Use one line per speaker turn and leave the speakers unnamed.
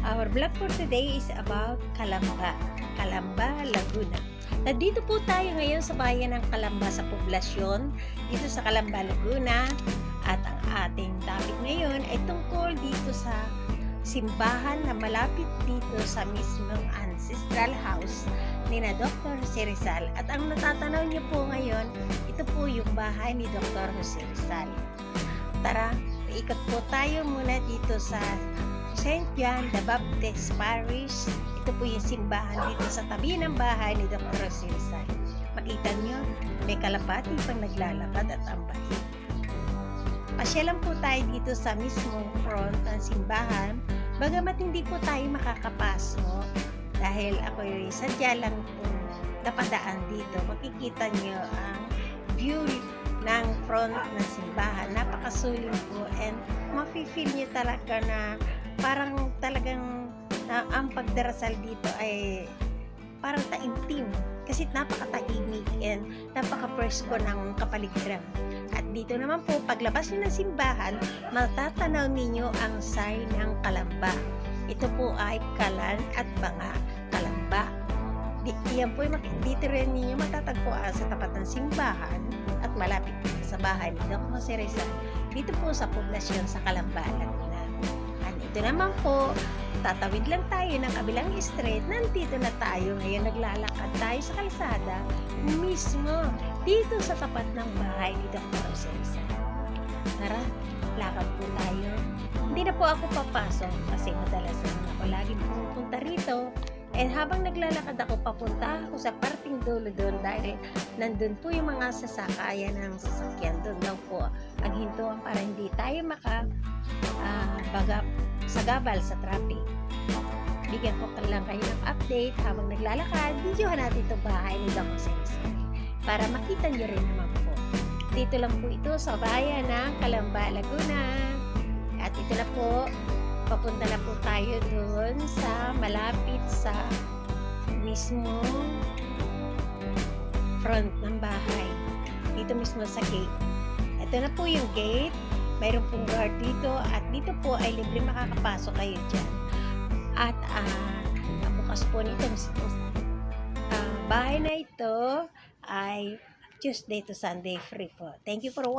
Our vlog for today is about Calamba, Laguna. Nandito po tayo ngayon sa bayan ng Calamba sa poblasyon, dito sa Calamba, Laguna. At ang ating topic ngayon ay tungkol dito sa simbahan na malapit dito sa mismong ancestral house ni na Dr. Jose Rizal. At ang natatanaw niyo po ngayon, ito po yung bahay ni Dr. Jose Rizal. Tara, ikot po tayo muna dito sa St. John the Baptist Parish. Ito po yung simbahan dito sa tabi ng bahay ni Dr. Jose Rizal. Makita nyo, may kalapati pang naglalakad at ambahin. Pasyalan po tayo dito sa mismong front ng simbahan, bagamat hindi po tayo makakapasok dahil ako yung sadya lang po napadaan dito. Makikita nyo ang view ng front ng simbahan. Napakasulim po and mafe-feel nyo talaga na parang talagang ang pagdarasal dito ay parang taimtim kasi napakatahimik and napaka-presko ng kapaligiran. At dito naman po, paglabas nyo ng simbahan, matatanaw ninyo ang sign ng Calamba. Ito po ay Kalan at Banga, Calamba. Yan po, dito rin ninyo matatagpuan sa tapat ng simbahan at malapit sa bahay ni Dr. Jose Rizal, dito po sa poblasyon sa Calamba, Laguna. At ito naman po, tatawid lang tayo ng kabilang street. Nandito na tayo ngayon, naglalakad tayo sa kalsada mismo dito sa tapat ng bahay ni Dr. Jose Rizal. Tara, lakad po tayo. Hindi na po ako papasok kasi madalas naman ako laging pupunta rito. And habang naglalakad ako, papunta ako sa parting dulo doon dahil nandun po yung mga sasakayan ng sasakyan. Doon daw po ang hintuan para hindi tayo sagabal sa traffic. Bigyan ko lang kayo ng update habang naglalakad. Videohan natin itong bahay ni Dr. Jose Rizal para makita nyo rin naman po. Dito lang po ito sa bayan ng Calamba, Laguna. At ito na po, papunta na po tayo doon sa malapit sa mismo front ng bahay. Dito mismo sa gate. Ito na po yung gate. Mayroon pong guard dito at dito po ay libre makakapasok kayo dyan. At ang bukas po nito, bahay na ito ay Tuesday to Sunday free po. Thank you for watching.